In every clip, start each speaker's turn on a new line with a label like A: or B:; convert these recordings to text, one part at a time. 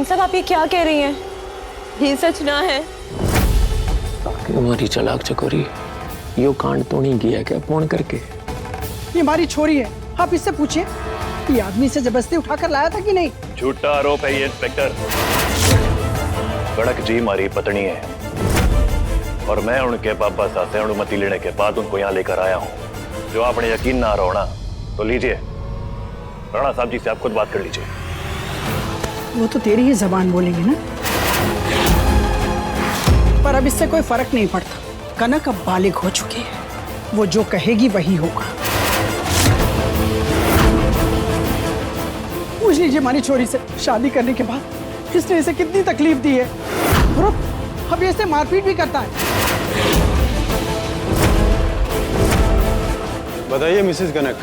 A: साहब आप ये क्या कह रही हैं? ये सच ना है।
B: हमारी चलाक चकोरी यो कांड तो नहीं किया क्या फोन करके?
C: ये हमारी छोरी है, आप इससे पूछिए ये आदमी से जबरदस्ती उठाकर लाया था कि नहीं।
D: झूठा आरोप है ये इंस्पेक्टर। कड़क जी मारी पत्नी है और मैं उनके पापा साथ से अनुमति लेने के बाद उनको यहाँ लेकर आया हूँ। जो आपने यकीन ना रहो ना तो लीजिए, राणा साहब जी से आप खुद बात कर लीजिए।
C: वो तो तेरी ही जबान बोलेंगे ना, पर अब इससे कोई फर्क नहीं पड़ता। कनक अब बालिग हो चुकी है, वो जो कहेगी वही होगा। पूछ लीजिए हमारी छोरी से, शादी करने के बाद इसने इसे कितनी तकलीफ दी है और अब ये इसे मारपीट भी करता है।
E: बताइए मिसेस कनक,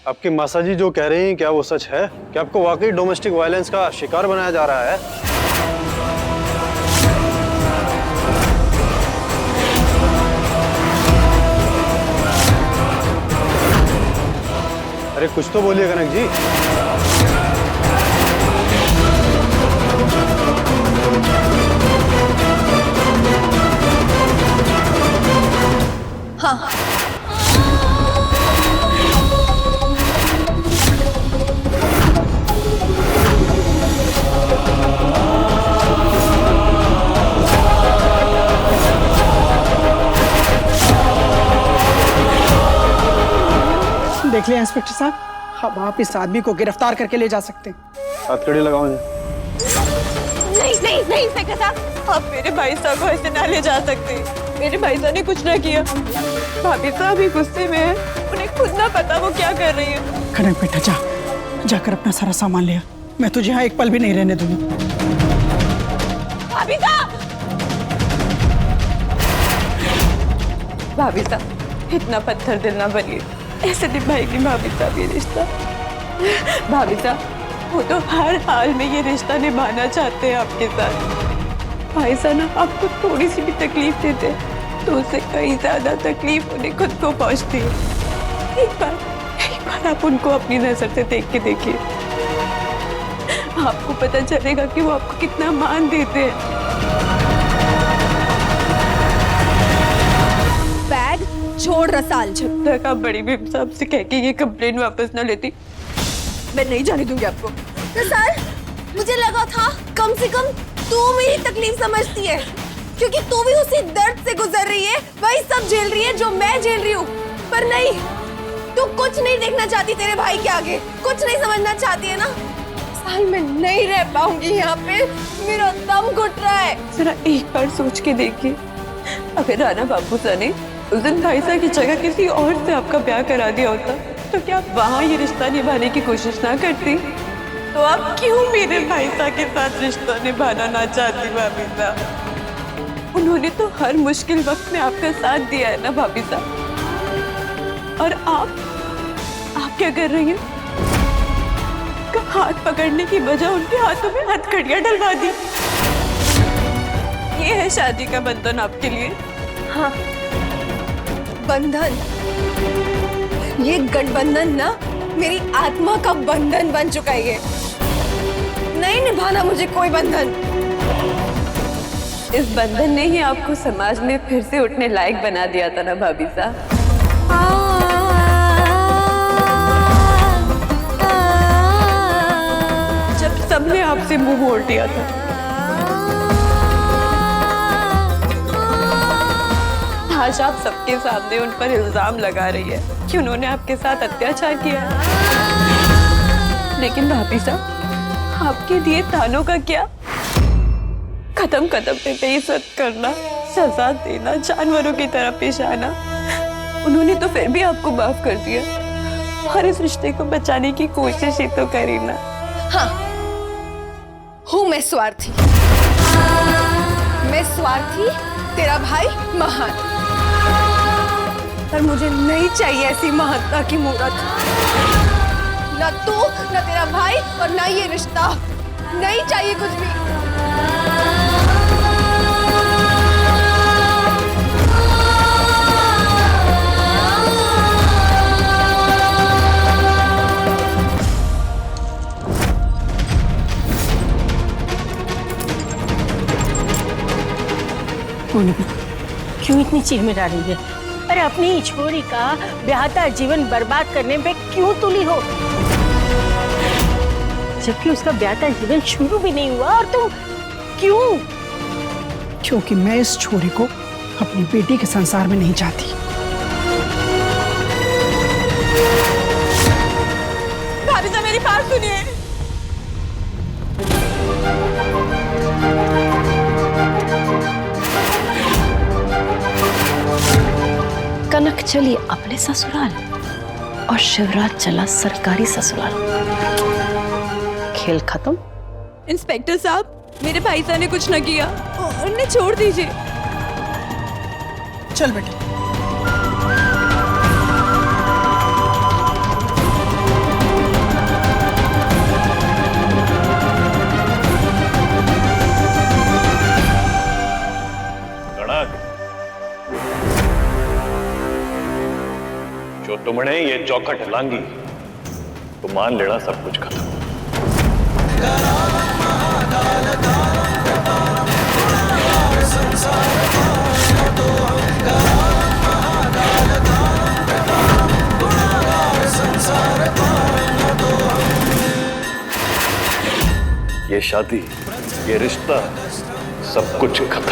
E: आपकी मासाजी जो कह रही हैं क्या वो सच है? क्या आपको वाकई डोमेस्टिक वायलेंस का शिकार बनाया जा रहा है? अरे कुछ तो बोलिए कनक जी।
A: हाँ,
C: देख लिया इंस्पेक्टर साहब, अब आप इस आदमी को गिरफ्तार करके ले जा सकते हैं।
E: हथकड़ी लगाओ मुझे।
A: नहीं नहीं नहीं इंस्पेक्टर साहब, आप मेरे भाई साहब को ऐसे ना ले जा सकते। मेरे भाई साहब ने कुछ ना किया। भाभी साहब भी गुस्से में है, उन्हें खुद ना पता वो क्या कर रही है।
C: कनक बेटा जा, जाकर अपना सारा सामान ले आ। मैं तुझे यहाँ एक पल भी नहीं रहने दूंगी।
A: भाभी साहब, भाभी साहब इतना पत्थर दिल ना बनिए, ऐसे निभाएगी भाभी साहब ये रिश्ता। भाभी साहब वो तो हर हाल में ये रिश्ता निभाना चाहते हैं आपके साथ। भाई साहब ना आपको थोड़ी सी भी तकलीफ देते तो उससे कई ज्यादा तकलीफ उन्हें खुद को पहुंचती है। एक बार आप उनको अपनी नजर से देख के देखिए, आपको पता चलेगा कि वो आपको कितना मान देते हैं।
F: बैग छोड़ रसाल।
A: जब तक आप बड़ी बीम साहब से कह के ये कंप्लेन वापस ना लेती, मैं नहीं जाने दूंगी आपको।
F: रसाल, मुझे लगा था कम से कम तू मेरी तकलीफ समझती है, क्योंकि तू भी उसी दर्द से गुजर रही है, वही सब झेल रही है जो मैं झेल रही हूँ। पर नहीं, तू कुछ नहीं देखना चाहती तेरे भाई के आगे, कुछ नहीं समझना चाहती है ना। साल में नहीं रह पाऊंगी यहाँ पे, मेरा दम घुट रहा है।
A: जरा एक बार सोच के देखिए, अगर राणा बाबू साहब ने उस दिन भाई साहब की जगह किसी और से आपका ब्याह करा दिया होता तो क्या आप वहाँ ये रिश्ता निभाने की कोशिश ना करती? तो आप क्यों मेरे भाई साहब के साथ रिश्ता निभाना ना चाहती भाभी साहब? उन्होंने तो हर मुश्किल वक्त में आपका साथ दिया है ना भाभी साहब। और आप क्या कर रही हैं? का हाथ पकड़ने की बजाय उनके हाथों में हथकड़ियां डलवा दी। ये है शादी का बंधन आपके लिए?
F: हाँ, बंधन। ये गठबंधन ना मेरी आत्मा का बंधन बन चुका है। ये नहीं निभाना मुझे कोई बंधन।
A: इस बंधन ने ही आपको समाज में फिर से उठने लायक बना दिया था ना भाभी साहब। जब सबने आपसे मुंह मोड़ दिया था, आज आप सबके सामने उन पर इल्जाम लगा रही है कि उन्होंने आपके साथ अत्याचार किया है। लेकिन भाभी साहब, आपके दिए तानों का क्या? कदम कदम पे बेइज्जत करना, सजा देना, जानवरों की तरह पेश आना, उन्होंने तो फिर भी आपको माफ कर दिया और इस रिश्ते को बचाने की कोशिश ही तो करी ना।
F: हाँ, हूँ मैं स्वार्थी। मैं स्वार्थी, तेरा भाई महान। पर मुझे नहीं चाहिए ऐसी महानता की मूर्त। न तू, न तेरा भाई और न ये रिश्ता। नहीं चाहिए कुछ भी।
G: पूनम क्यों इतनी चिरमिरा रही है? अरे अपनी ही छोरी का ब्याहता जीवन बर्बाद करने पे क्यों तुली हो, जबकि उसका ब्याहता जीवन शुरू भी नहीं हुआ और तुम क्यों?
C: क्योंकि मैं इस छोरी को अपनी बेटी के संसार में नहीं चाहती।
A: भाभी साहब मेरी बात सुनिए।
H: कनक चली अपने ससुराल और शिवराज चला सरकारी ससुराल। खेल खत्म।
A: इंस्पेक्टर साहब, मेरे भाई साहब ने कुछ न किया, उन्हें छोड़ दीजिए।
C: चल बेटा।
D: जो तुमने ये चौखट लांगी तो मान लेना सब कुछ खत्म। ये शादी, ये रिश्ता, सब कुछ खत्म।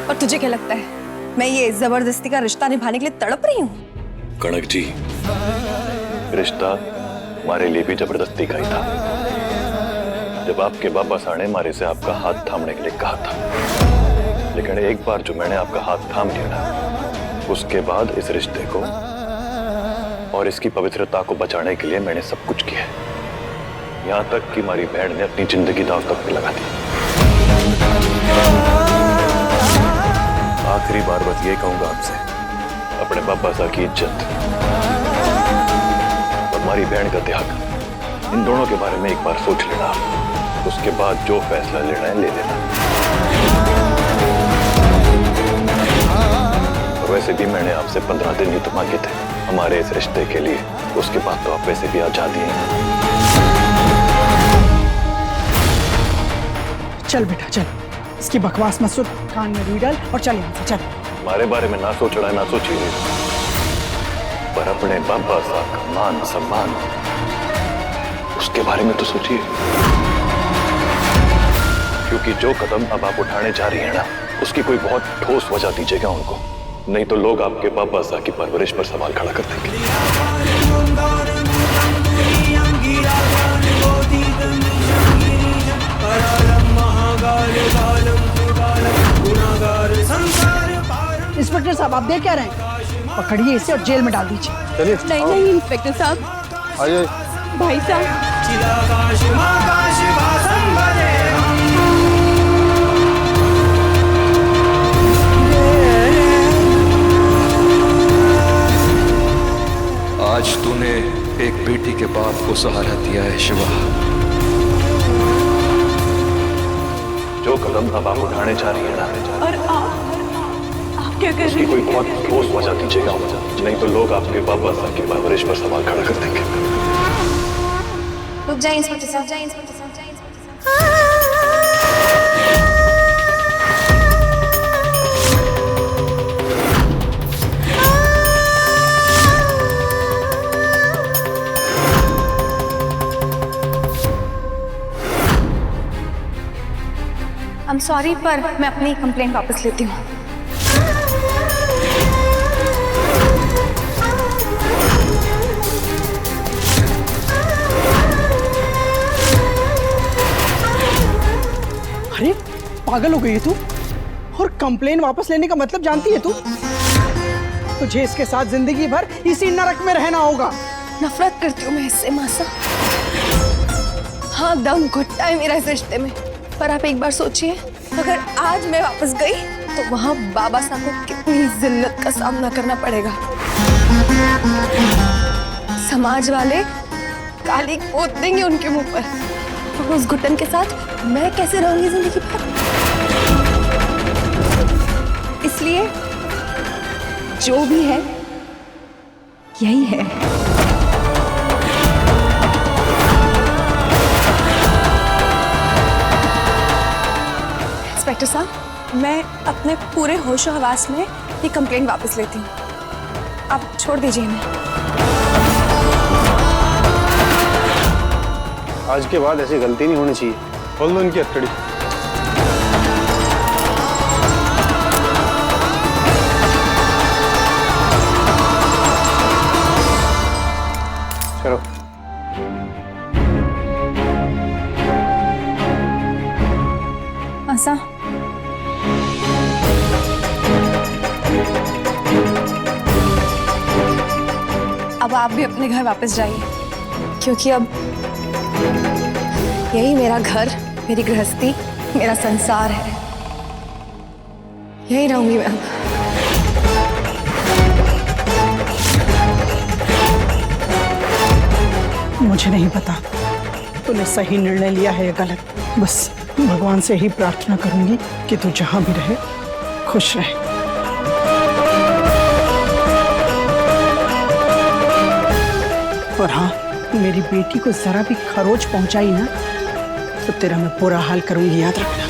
F: और तुझे क्या लगता है मैं ये जबरदस्ती का रिश्ता निभाने के लिए तड़प रही हूँ?
D: कनक जी, रिश्ता हमारे लिए भी जबरदस्ती का ही था। जब आपके बाबा साहब ने हमारे से आपका हाथ थामने के लिए कहा था, लेकिन एक बार जो मैंने आपका हाथ थाम लिया ना, उसके बाद इस रिश्ते को और इसकी पवित्रता को बचाने के लिए मैंने सब कुछ किया है। यहाँ तक कि हमारी बहन ने अपनी जिंदगी दांव तक पे लगा दी। आखिरी बार बस ये कहूंगा आपसे, अपने बाबा साहब की इज्जत और हमारी बहन का त्याग, इन दोनों के बारे में एक बार सोच लेना। उसके बाद जो फैसला लेना है ले लेना। और वैसे भी मैंने आपसे 15 दिन ही तो मांगे थे हमारे इस रिश्ते के लिए। उसके बाद तो आप वैसे भी आजादी हैं।
C: चल बेटा चल, इसकी बकवास मत सुन, कान में रुई डाल और चल यहाँ से चल।
D: हमारे बारे में ना सोचना ना सोचिए, पर अपने बाबा साहब का मान सम्मान उसके बारे में तो सोचिए। क्योंकि जो कदम अब आप उठाने जा रही हैं ना, उसकी कोई बहुत ठोस वजह दीजिएगा उनको, नहीं तो लोग आपके बाबा साहब की परवरिश पर सवाल खड़ा कर देंगे।
C: इंस्पेक्टर साहब आप देख क्या रहे हैं? पकड़िए इसे और जेल में डाल दीजिए।
E: चलिए
A: नहीं नहीं इंस्पेक्टर साहब,
E: आइए।
A: भाई साहब,
I: आज तूने एक बेटी के बाप को सहारा दिया है शिवा।
D: जो कदम अब आप उठाने जा रही है ना,
A: और आप क्या कर रही
D: उसकी कोई बहुत ठोस वजह दीजिएगा, नहीं तो लोग आपके बाबा साहब की परवरिश पर सवाल खड़ा कर देंगे।
F: रुक जाइए इंस्पेक्टर साहब, जाइए इंस्पेक्टर साहब, जाइए इंस्पेक्टर साहब। I'm sorry, पर मैं अपनी कंप्लेंट वापस लेती हूँ।
C: अरे पागल हो गई है तू? और कंप्लेन वापस लेने का मतलब जानती है तू? तुझे इसके साथ जिंदगी भर इसी नरक में रहना होगा।
F: नफरत करती हूँ मैं इससे मासा। हाँ, दम घुटता है मेरा इस रिश्ते में, पर आप एक बार सोचिए, अगर आज मैं वापस गई तो वहां बाबा साहब को कितनी जिल्लत का सामना करना पड़ेगा। समाज वाले काली पोत देंगे उनके मुंह पर, और उस घुटन के साथ मैं कैसे रहूंगी जिंदगी भर। इसलिए जो भी है यही है। इंस्पेक्टर साहब, मैं अपने पूरे होशो हवास में ये कंप्लेंट वापस लेती हूँ। आप छोड़ दीजिए इन्हें।
E: आज के बाद ऐसी गलती नहीं होनी चाहिए। खोल दो इनकी हथकड़ी। चलो।
F: आशा, अब आप भी अपने घर वापस जाइए, क्योंकि अब यही मेरा घर, मेरी गृहस्थी, मेरा संसार है। यही रहूंगी मैं अब।
C: मुझे नहीं पता तूने सही निर्णय लिया है या गलत। बस भगवान से ही प्रार्थना करूंगी कि तू जहां भी रहे खुश रहे। और हाँ, मेरी बेटी को जरा भी खरोच पहुंचाई ना तो तेरा मैं बुरा हाल करूंगी, याद रखना।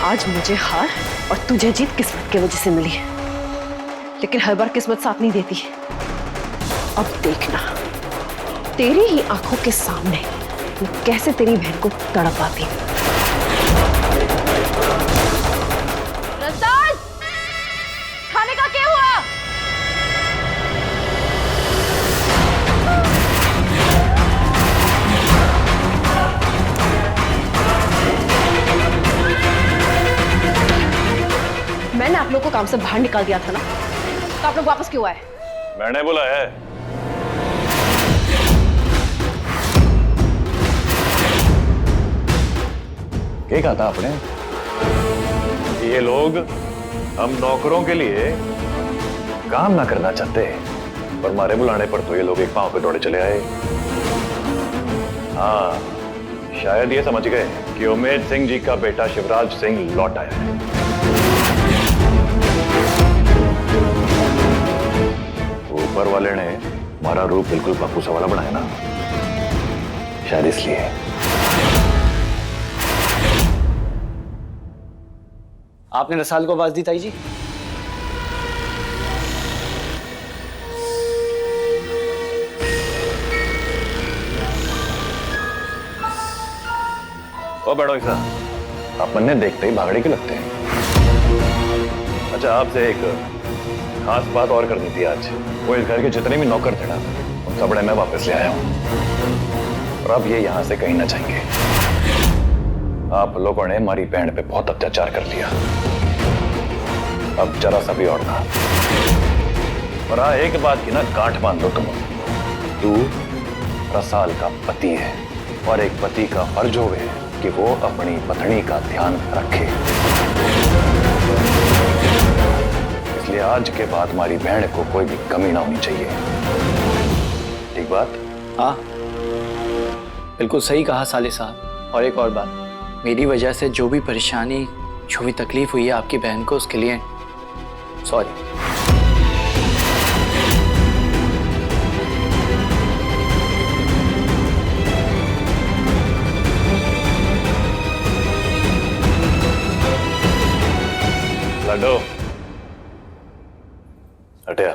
H: आज मुझे हार और तुझे जीत किस्मत की वजह से मिली है, लेकिन हर बार किस्मत साथ नहीं देती। अब देखना तेरी ही आंखों के सामने मैं कैसे तेरी बहन को तड़प पाती हूँ। रसाल, खाने का क्या हुआ? मैंने आप लोग को काम से बाहर निकाल दिया था ना, तो आप लोग वापस क्यों आए?
D: मैंने बोला है। क्या कहा था आपने कि ये लोग हम नौकरों के लिए काम ना करना चाहते, पर हमारे बुलाने पर तो ये लोग एक पांव पे दौड़े चले आए। हाँ, शायद ये समझ गए कि उमेद सिंह जी का बेटा शिवराज सिंह लौट आया है। ऊपर वाले ने हमारा रूप बिल्कुल पप्पू सा वाला बनाया ना, शायद इसलिए।
J: आपने रसाल को आवाज दी ताई जी?
D: ओ बड़ो सा, अपन देखते ही भागड़े के लगते हैं। अच्छा, आपसे एक खास बात और करनी थी आज। वो इस घर के जितने भी नौकर थे ना, उन सबड़े मैं वापस ले आया हूं, और अब ये यहां से कहीं ना जाएंगे। आप लोगों ने हमारी बहन पे बहुत अत्याचार कर लिया, अब जरा सा भी और ना। और हाँ, एक बात की ना गांठ बांध लो तुम। तू रसाल का पति है, और एक पति का फर्ज होवे कि वो अपनी पत्नी का ध्यान रखे। इसलिए आज के बाद हमारी बहन को कोई भी कमी ना होनी चाहिए। ठीक बात?
J: हाँ, बिल्कुल सही कहा साले साहब। और एक और बात, मेरी वजह से जो भी परेशानी, जो भी तकलीफ हुई है आपकी बहन को, उसके लिए सॉरी।
D: लड्डू हटिया।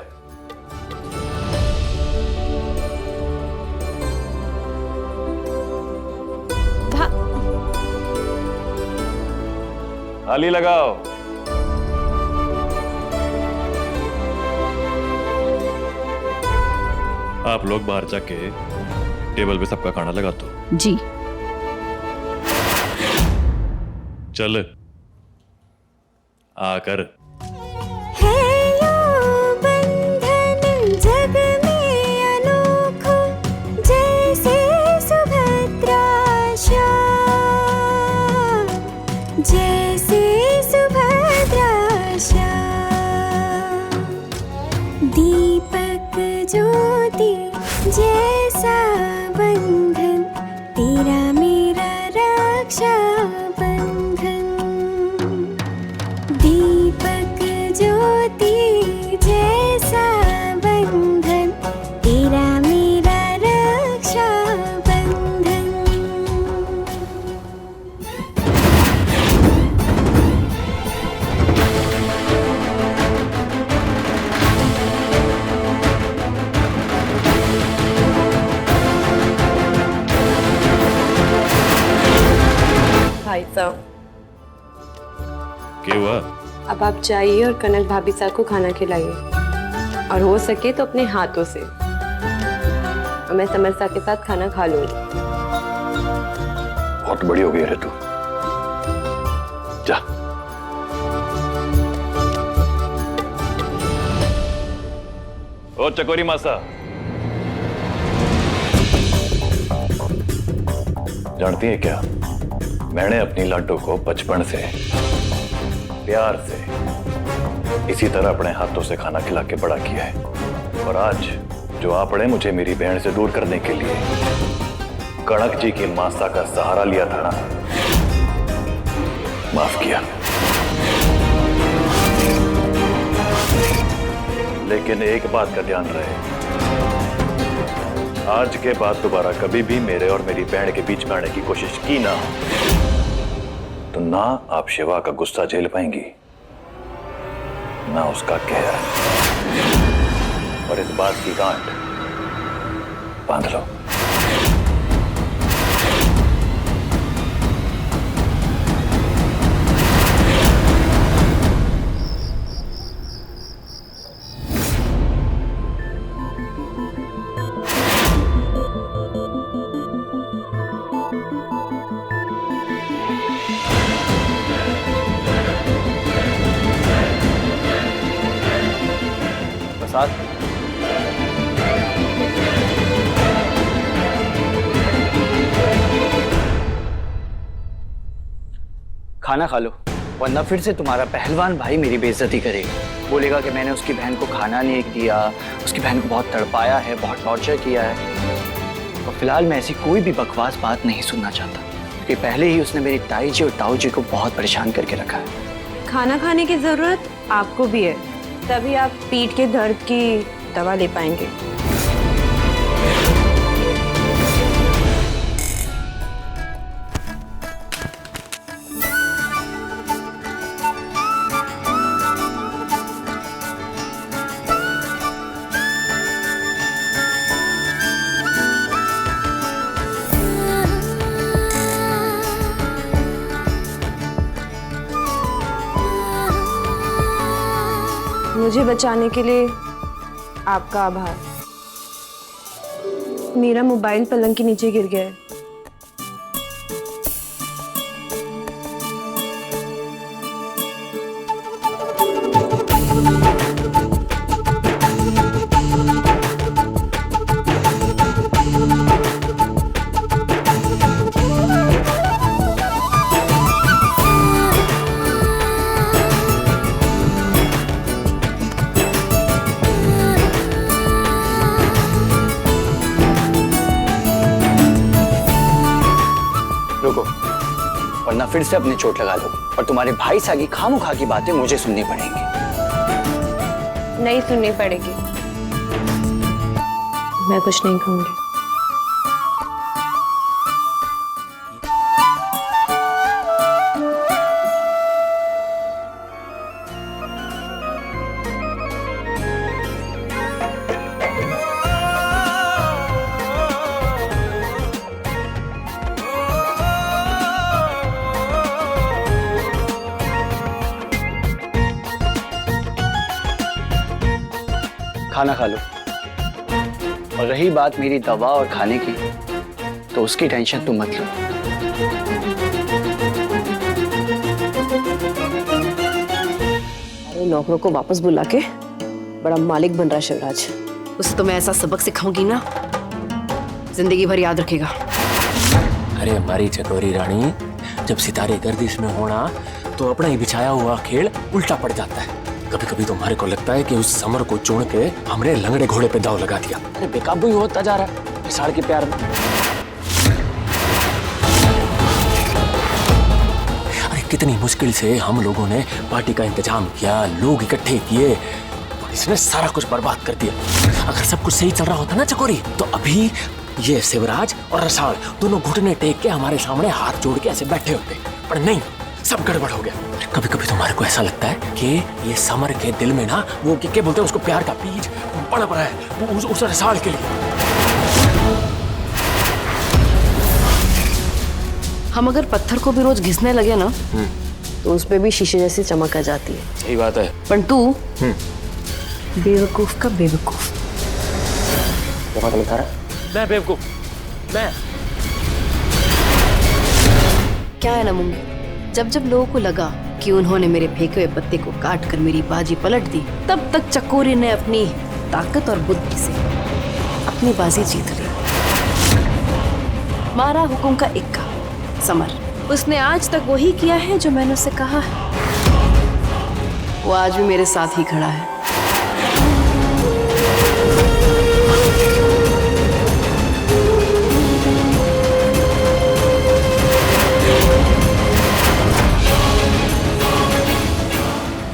D: थाली लगाओ। आप लोग बाहर जाके टेबल पे सबका खाना लगा दो।
H: जी।
D: चल आकर
F: जैसे सुभद्रा दीपक ज्योति जैसा बंधन तेरा मेरा रक्षा बंधन। दीपक ज्योति जैसा बंधन तेरा मेरा रक्षा बंधन।
A: भाई साहब,
D: क्या हुआ?
A: अब आप जाइए और कनक भाभी साहब को खाना खिलाइए, और हो सके तो अपने हाथों से। और मैं समर साहब के साथ खाना खा लूंगी।
D: बहुत बड़ी हो गई रे तू। जा। ओ चकोरी मासा, जानती है क्या, मैंने अपनी लाडो को बचपन से प्यार से इसी तरह अपने हाथों से खाना खिला के बड़ा किया है। और आज जो आपने मुझे मेरी बहन से दूर करने के लिए कणक जी की मासा का सहारा लिया था ना, माफ किया। लेकिन एक बात का ध्यान रहे, आज के बाद दोबारा कभी भी मेरे और मेरी बहन के बीच में आने की कोशिश की ना तो ना आप शिवा का गुस्सा झेल पाएंगी, ना उसका कहर। और इस बात की गांठ बांध लो।
J: प्रसाद, खाना खा लो, वरना फिर से तुम्हारा पहलवान भाई मेरी बेइज्जती करेगा। बोलेगा कि मैंने उसकी बहन को खाना नहीं दिया, उसकी बहन को बहुत तड़पाया है, बहुत टॉर्चर किया है। और फिलहाल मैं ऐसी कोई भी बकवास बात नहीं सुनना चाहता, क्योंकि पहले ही उसने मेरी ताई जी और ताऊ जी को बहुत परेशान करके रखा है।
A: खाना खाने की जरूरत आपको भी है, तभी आप पीठ के दर्द की दवा ले पाएंगे। मुझे बचाने के लिए आपका आभार। मेरा मोबाइल पलंग के नीचे गिर गया है।
J: रुको, वरना फिर से अपने चोट लगा लो और तुम्हारे भाई सागी खामोखा की बातें मुझे सुननी पड़ेंगी।
A: नहीं सुननी पड़ेगी, मैं कुछ नहीं कहूंगी।
J: खाना खा लो और रही बात मेरी दवा और खाने की, तो उसकी टेंशन तुम मत लो।
H: अरे नौकरों को वापस बुला के बड़ा मालिक बन रहा है शिवराज। उसे तो मैं ऐसा सबक सिखाऊंगी ना, जिंदगी भर याद रखेगा।
B: अरे हमारी चकोरी रानी, जब सितारे गर्दिश में होना तो अपना ही बिछाया हुआ खेल उल्टा पड़ जाता है। कभी कभी तो हमारे को लगता है कि उस समर को चुन के हमने लंगड़े घोड़े पे दाव लगा दिया। अरे बेकाबू ही होता जा रहा है विशाल के प्यार में। अरे कितनी मुश्किल से हम लोगों ने पार्टी का इंतजाम किया, लोग इकट्ठे किए, और इसने सारा कुछ बर्बाद कर दिया। अगर सब कुछ सही चल रहा होता ना चकोरी, तो अभी ये शिवराज और रसाल दोनों घुटने टेक के हमारे सामने हाथ जोड़ के ऐसे बैठे होते, पर नहीं, सब गड़बड़ हो गया। कभी कभी तुम्हारे को ऐसा लगता है कि ये समर के दिल में ना वो क्या बोलते हैं उसको, प्यार का बीज पनप रहा है उस रसाल के लिए।
H: हम अगर पत्थर को भी रोज घिसने लगे ना, तो उस पे भी शीशे जैसी चमक आ जाती है।
B: सही बात है।
H: पर तू बेवकूफ का बेवकूफ।
B: क्या बात बता रहा? मैं बेवकूफ? मैं
H: क्या है ना मुंगे, जब जब लोगों को लगा कि उन्होंने मेरे फेंके हुए पत्ते को काट कर मेरी बाजी पलट दी, तब तक चकोरी ने अपनी ताकत और बुद्धि से अपनी बाजी जीत ली। मारा हुकुम का इक्का समर, उसने आज तक वही किया है जो मैंने उसे कहा है। वो आज भी मेरे साथ ही खड़ा है।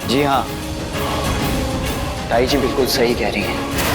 J: जी हाँ, ताई जी बिल्कुल सही कह रही हैं।